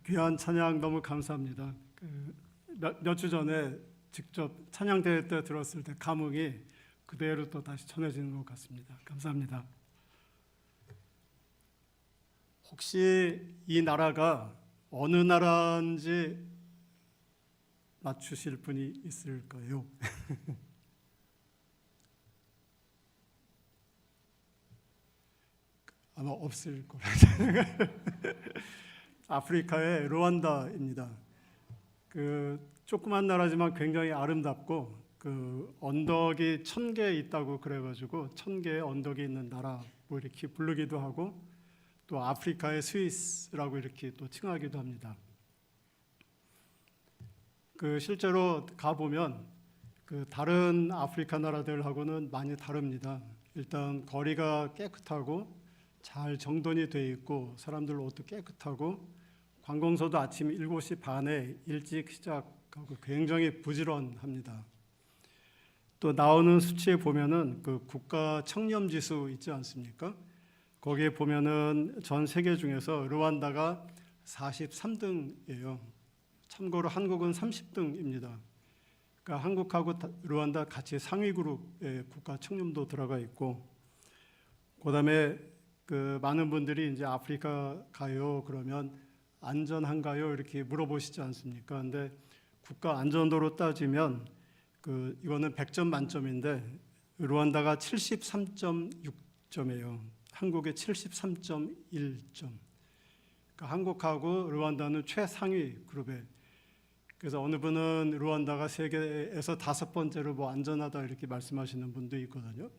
귀한 찬양 너무 감사합니다. 몇 주 전에 직접 찬양대회 때 들었을 때 감흥이 그대로 또 다시 전해지는 것 같습니다. 감사합니다. 혹시 이 나라가 어느 나라인지 맞추실 분이 있을까요? 아마 없을 거라 생각해요. 아프리카의 루안다입니다. 조그만 나라지만 굉장히 아름답고 언덕이 1000개 있다고 그래가지고 1000개의 언덕이 있는 나라 뭐 이렇게 부르기도 하고 또 아프리카의 스위스라고 이렇게 또 칭하기도 합니다. 실제로 가보면 다른 아프리카 나라들하고는 많이 다릅니다. 일단 거리가 깨끗하고 잘 정돈이 돼 있고 사람들 옷도 깨끗하고 관공서도 아침 7시 반에 일찍 시작하고 굉장히 부지런합니다. 또 나오는 수치에 보면은 국가 청렴지수 있지 않습니까? 거기에 보면은 전 세계 중에서 르완다가 43등이에요. 참고로 한국은 30등입니다. 그러니까 한국하고 르완다 같이 상위 그룹에 국가 청렴도 들어가 있고, 그다음에 많은 분들이 이제 아프리카 가요 그러면 안전한가요? 이렇게 물어보시지 않습니까? 근데 국가 안전도로 따지면 이거는 100점 만점인데 르완다가 73.6점이에요. 한국의 73.1점. 그러니까 한국하고 르완다는 최상위 그룹에. 그래서 어느 분은 르완다가 세계에서 5번째로 뭐 안전하다 이렇게 말씀하시는 분도 있거든요.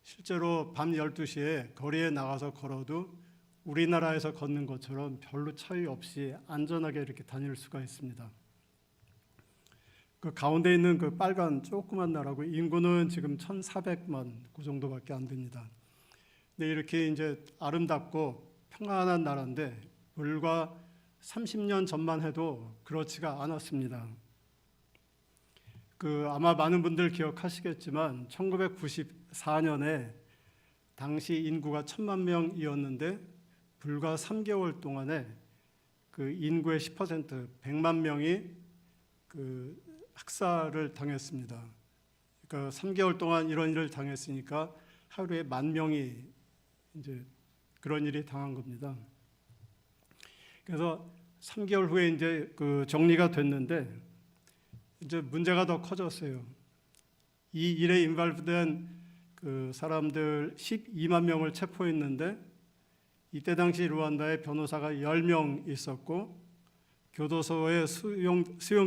실제로 밤 12시에 거리에 나가서 걸어도 우리나라에서 걷는 것처럼 별로 차이 없이 안전하게 이렇게 다닐 수가 있습니다. 가운데 있는 빨간 조그만 나라고 인구는 지금 1,400만 그 정도밖에 안 됩니다. 근데 이렇게 이제 아름답고 평안한 나라인데 불과 30년 전만 해도 그렇지가 않았습니다. 아마 많은 분들 기억하시겠지만 1994년에 당시 인구가 1,000만 명이었는데 불과 3개월 동안에 인구의 10% 100만 명이 학살을 당했습니다. 그러니까 3개월 동안 이런 일을 당했으니까 하루에 10,000명이 이제 그런 일이 당한 겁니다. 그래서 3개월 후에 이제 정리가 됐는데 이제 문제가 더 커졌어요. 이 일에 인발된 사람들 12만 명을 체포했는데 이때 당시 르완다에 변호사가 10명 있었고 교도소의 수용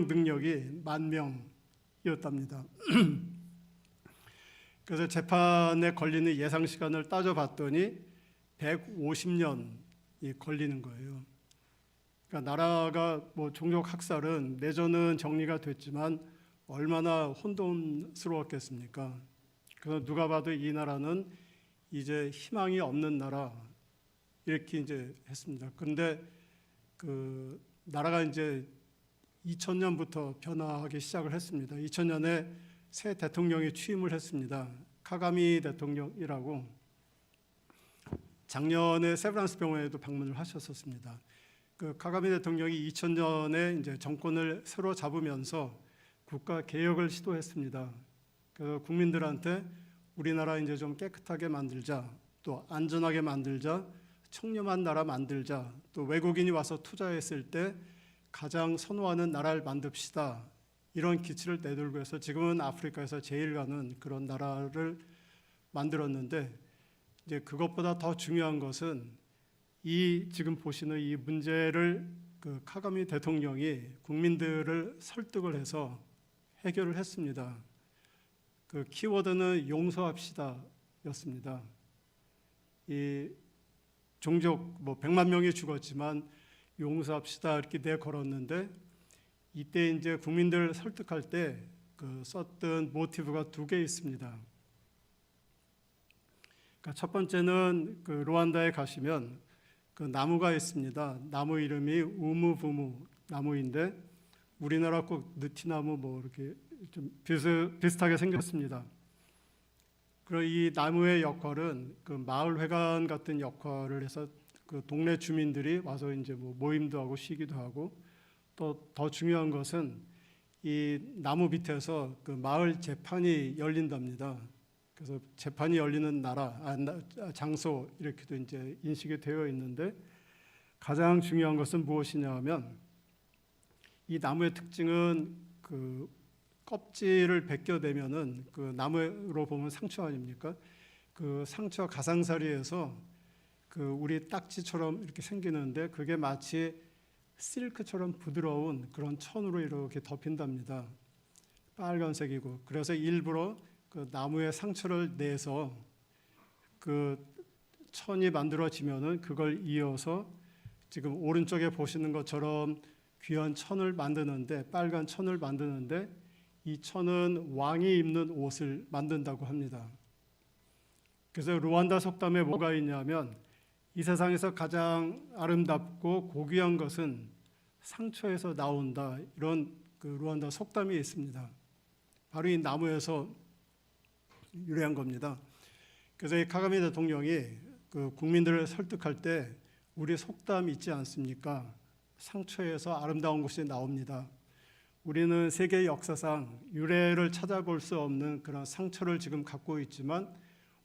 능력이 10,000명이었답니다. 그래서 재판에 걸리는 예상 시간을 따져봤더니 150년이 걸리는 거예요. 그러니까 나라가 뭐 종족 학살은 내전은 정리가 됐지만 얼마나 혼돈스러웠겠습니까? 그래서 누가 봐도 이 나라는 이제 희망이 없는 나라 이렇게 이제 했습니다. 그런데 나라가 이제 2000년부터 변화하기 시작을 했습니다. 2000년에 새 대통령이 취임을 했습니다. 카가미 대통령이라고 작년에 세브란스 병원에도 방문을 하셨었습니다. 카가미 대통령이 2000년에 이제 정권을 새로 잡으면서 국가 개혁을 시도했습니다. 그래서 국민들한테 우리나라 이제 좀 깨끗하게 만들자, 또 안전하게 만들자, 청렴한 나라 만들자, 또 외국인이 와서 투자했을 때 가장 선호하는 나라를 만듭시다. 이런 기치를 내들고 해서 지금은 아프리카에서 제일 가는 그런 나라를 만들었는데 이제 그것보다 더 중요한 것은 이 지금 보시는 이 문제를 카가미 대통령이 국민들을 설득을 해서 해결을 했습니다. 키워드는 용서합시다였습니다. 이 종족 뭐 100만 명이 죽었지만 용서합시다 이렇게 내걸었는데 이때 이제 국민들을 설득할 때 썼던 모티브가 2개 있습니다. 그러니까 첫 번째는 르완다에 가시면 나무가 있습니다. 나무 이름이 우무부무 나무인데 우리나라 꼭 느티나무 뭐 이렇게 좀 비슷하게 생겼습니다. 그리고 이 나무의 역할은 마을 회관 같은 역할을 해서 그 동네 주민들이 와서 이제 뭐 모임도 하고 쉬기도 하고, 또 더 중요한 것은 이 나무 밑에서 그 마을 재판이 열린답니다. 그래서 재판이 열리는 장소 이렇게도 이제 인식이 되어 있는데, 가장 중요한 것은 무엇이냐 하면 이 나무의 특징은 그 껍질을 벗겨내면은 그 나무로 보면 상처 아닙니까? 그 상처 가상사리에서 그 우리 딱지처럼 이렇게 생기는데 그게 마치 실크처럼 부드러운 그런 천으로 이렇게 덮인답니다. 빨간색이고, 그래서 일부러 그 나무의 상처를 내서 그 천이 만들어지면은 그걸 이어서 지금 오른쪽에 보시는 것처럼 귀한 천을 만드는데, 빨간 천을 만드는데, 이 천은 왕이 입는 옷을 만든다고 합니다. 그래서 루안다 속담에 뭐가 있냐면 이 세상에서 가장 아름답고 고귀한 것은 상처에서 나온다, 이런 그 루안다 속담이 있습니다. 바로 이 나무에서 유래한 겁니다. 그래서 이 카가미 대통령이 그 국민들을 설득할 때 우리 속담 있지 않습니까? 상처에서 아름다운 것이 나옵니다. 우리는 세계 역사상 유래를 찾아볼 수 없는 그런 상처를 지금 갖고 있지만,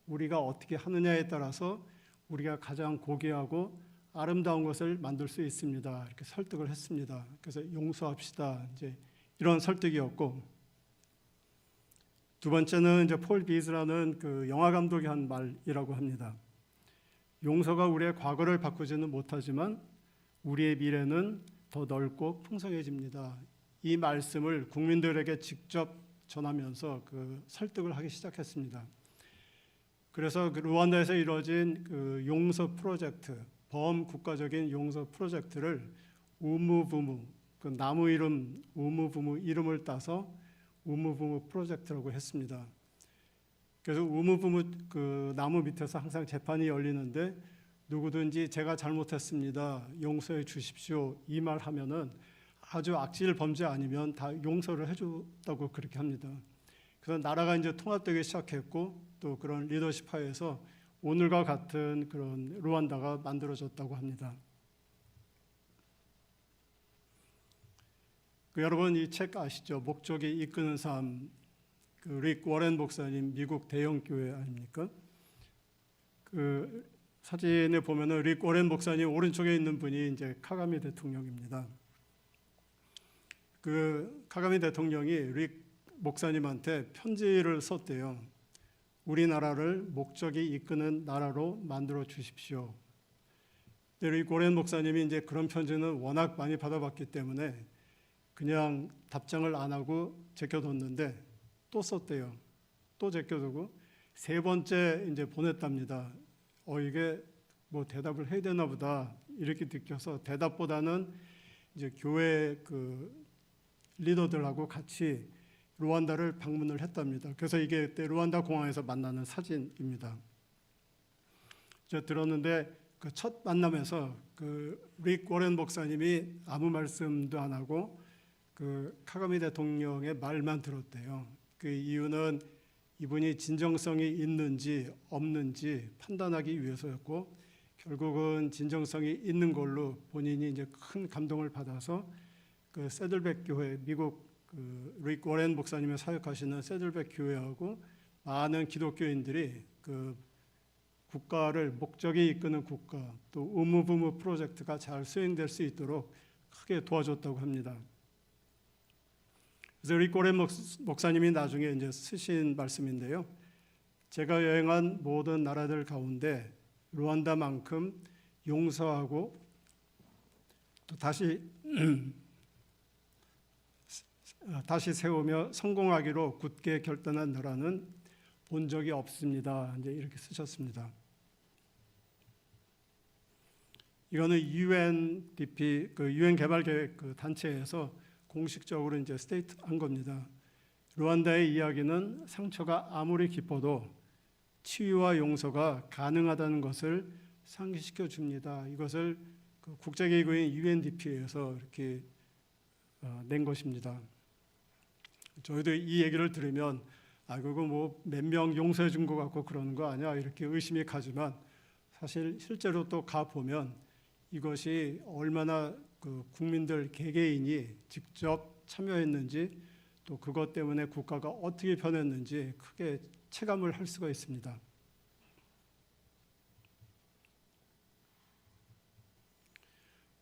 우리가 어떻게 하느냐에 따라서 우리가 가장 고귀하고 아름다운 것을 만들 수 있습니다. 이렇게 설득을 했습니다. 그래서 용서합시다, 이제 이런 설득이었고, 두 번째는 이제 폴 비즈라는 그 영화 감독이 한 말이라고 합니다. 용서가 우리의 과거를 바꾸지는 못하지만 우리의 미래는 더 넓고 풍성해집니다. 이 말씀을 국민들에게 직접 전하면서 그 설득을 하기 시작했습니다. 그래서 그 루안다에서 이루어진 그 용서 프로젝트, 범국가적인 용서 프로젝트를 우무부무, 그 나무 이름 우무부무 이름을 따서 우무부무 프로젝트라고 했습니다. 그래서 우무부무 그 나무 밑에서 항상 재판이 열리는데, 누구든지 제가 잘못했습니다, 용서해 주십시오, 이 말 하면은 아주 악질 범죄 아니면 다 용서를 해줬다고 그렇게 합니다. 그래서 나라가 이제 통합되기 시작했고, 또 그런 리더십 하에서 오늘과 같은 그런 루안다가 만들어졌다고 합니다. 여러분 이 책 아시죠? 목적이 이끄는 삶, 그 릭 워렌 목사님, 미국 대형 교회 아닙니까? 그 사진에 보면은 릭 워렌 목사님 오른쪽에 있는 분이 이제 카가미 대통령입니다. 그 카가미 대통령이 릭 목사님한테 편지를 썼대요. 우리나라를 목적이 이끄는 나라로 만들어 주십시오. 릭 워렌 목사님이 이제 그런 편지는 워낙 많이 받아봤기 때문에 그냥 답장을 안 하고 제껴뒀는데 또 썼대요. 또 제껴두고 세 번째 이제 보냈답니다. 이게 뭐 대답을 해야 되나 보다 이렇게 느껴서 대답보다는 이제 교회 그 리더들하고 같이 루안다를 방문을 했답니다. 그래서 이게 그때 루안다 공항에서 만나는 사진입니다. 제가 들었는데 그 첫 만남에서 그 릭 워렌 목사님이 아무 말씀도 안 하고 그 카가미 대통령의 말만 들었대요. 그 이유는 이분이 진정성이 있는지 없는지 판단하기 위해서였고, 결국은 진정성이 있는 걸로 본인이 이제 큰 감동을 받아서 그 세들백 교회, 미국 그 릭 워렌 목사님이 사역하시는 세들백 교회하고 많은 기독교인들이 그 국가를 목적이 이끄는 국가, 또 우무부무 프로젝트가 잘 수행될 수 있도록 크게 도와줬다고 합니다. 그래서 릭 워렌 목사님이 나중에 이제 쓰신 말씀인데요. 제가 여행한 모든 나라들 가운데 루안다만큼 용서하고 또 다시 세우며 성공하기로 굳게 결단한 나라는 본 적이 없습니다. 이제 이렇게 쓰셨습니다. 이거는 UNDP 그 유엔 개발 계획 그 단체에서 공식적으로 이제 스테이트한 겁니다. 루안다의 이야기는 상처가 아무리 깊어도 치유와 용서가 가능하다는 것을 상기시켜 줍니다. 이것을 그 국제기구인 UNDP에서 이렇게 낸 것입니다. 저희도 이 얘기를 들으면 그거 뭐 몇 명 용서해 준 것 같고 그러는 거 아니야 이렇게 의심이 가지만, 사실 실제로 또 가 보면 이것이 얼마나 그 국민들 개개인이 직접 참여했는지 또 그것 때문에 국가가 어떻게 변했는지 크게 체감을 할 수가 있습니다.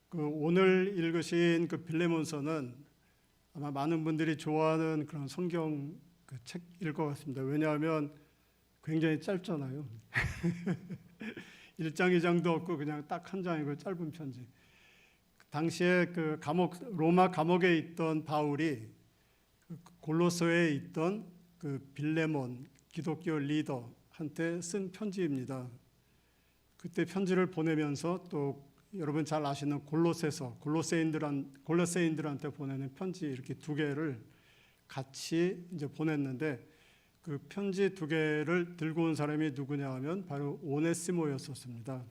그 오늘 읽으신 그 빌레몬서는 아마 많은 분들이 좋아하는 그런 성경 그 책일 것 같습니다. 왜냐하면 굉장히 짧잖아요. 1장 2장도 없고 그냥 딱 한 장이고 짧은 편지. 당시에 그 로마 감옥에 있던 바울이 골로새에 있던 그 빌레몬 기독교 리더한테 쓴 편지입니다. 그때 편지를 보내면서 또 여러분 잘 아시는 골로새인들한테 보내는 편지 이렇게 두 개를 같이 이제 보냈는데 그 편지 두 개를 들고 온 사람이 누구냐 하면 바로 오네시모였었습니다.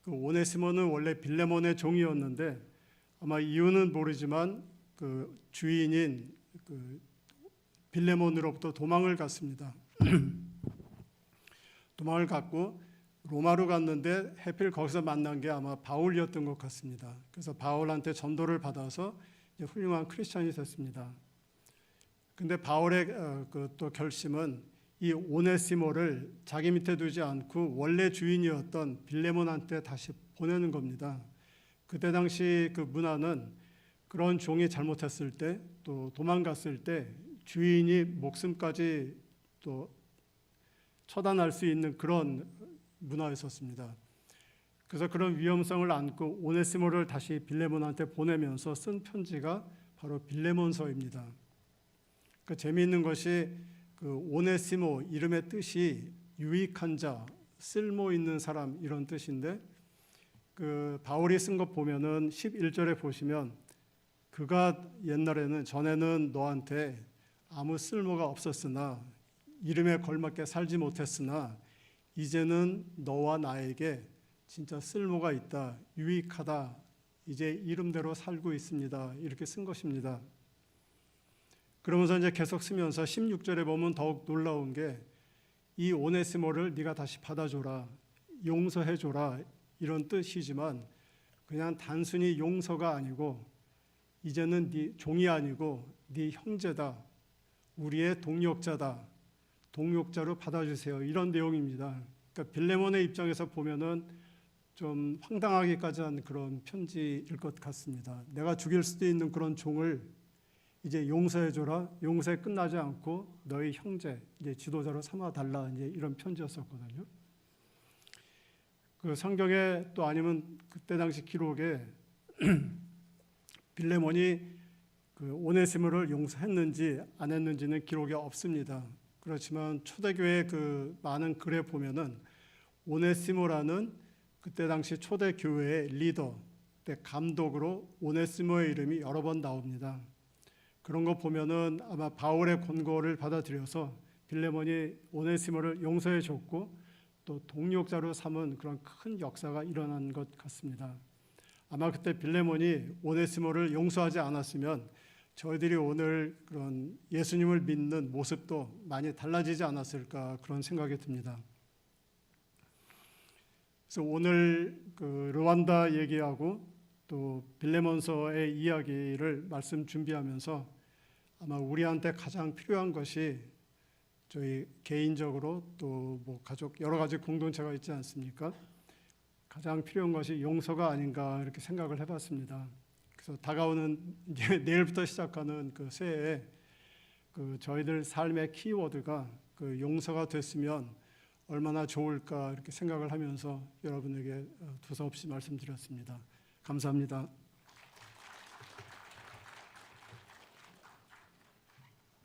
그 오네시모는 원래 빌레몬의 종이었는데 아마 이유는 모르지만 그 주인인 그 빌레몬으로부터 도망을 갔습니다. 도망을 갔고 로마로 갔는데 하필 거기서 만난 게 아마 바울이었던 것 같습니다. 그래서 바울한테 전도를 받아서 이제 훌륭한 크리스천이 됐습니다. 근데 바울의 또 결심은 이 오네시모를 자기 밑에 두지 않고 원래 주인이었던 빌레몬한테 다시 보내는 겁니다. 그때 당시 그 문화는 그런 종이 잘못했을 때 또 도망갔을 때 주인이 목숨까지 또 처단할 수 있는 그런 문화였었습니다. 그래서 그런 위험성을 안고 오네시모를 다시 빌레몬한테 보내면서 쓴 편지가 바로 빌레몬서입니다. 그 재미있는 것이 그 오네시모 이름의 뜻이 유익한 자, 쓸모 있는 사람 이런 뜻인데 그 바울이 쓴 것 보면은 11절에 보시면 그가 전에는 너한테 아무 쓸모가 없었으나 이름에 걸맞게 살지 못했으나 이제는 너와 나에게 진짜 쓸모가 있다, 유익하다, 이제 이름대로 살고 있습니다. 이렇게 쓴 것입니다. 그러면서 이제 계속 쓰면서 16절에 보면 더욱 놀라운 게 이 오네시모를 네가 다시 받아줘라, 용서해줘라 이런 뜻이지만 그냥 단순히 용서가 아니고 이제는 네 종이 아니고 네 형제다, 우리의 동역자다, 동역자로 받아주세요 이런 내용입니다. 그러니까 빌레몬의 입장에서 보면은 좀 황당하기까지 한 그런 편지일 것 같습니다. 내가 죽일 수도 있는 그런 종을 이제 용서해줘라, 용서에 끝나지 않고 너희 형제, 이제 지도자로 삼아달라 이제 이런 편지였었거든요. 그 성경에 또 아니면 그때 당시 기록에 빌레몬이 그 오네시모를 용서했는지 안 했는지는 기록이 없습니다. 그렇지만 초대교회 그 많은 글에 보면은 오네시모라는 그때 당시 초대교회의 리더, 그때 감독으로 오네시모의 이름이 여러 번 나옵니다. 그런 거 보면은 아마 바울의 권고를 받아들여서 빌레몬이 오네시모를 용서해 줬고 또 동역자로 삼은 그런 큰 역사가 일어난 것 같습니다. 아마 그때 빌레몬이 오네시모를 용서하지 않았으면 저희들이 오늘 그런 예수님을 믿는 모습도 많이 달라지지 않았을까 그런 생각이 듭니다. 그래서 오늘 그 르완다 얘기하고 또 빌레몬서의 이야기를 말씀 준비하면서 아마 우리한테 가장 필요한 것이 저희 개인적으로 또 뭐 가족 여러 가지 공동체가 있지 않습니까? 가장 필요한 것이 용서가 아닌가 이렇게 생각을 해봤습니다. 그래서 다가오는 이제 내일부터 시작하는 그 새해에 그 저희들 삶의 키워드가 그 용서가 됐으면 얼마나 좋을까 이렇게 생각을 하면서 여러분에게 두서없이 말씀드렸습니다. 감사합니다.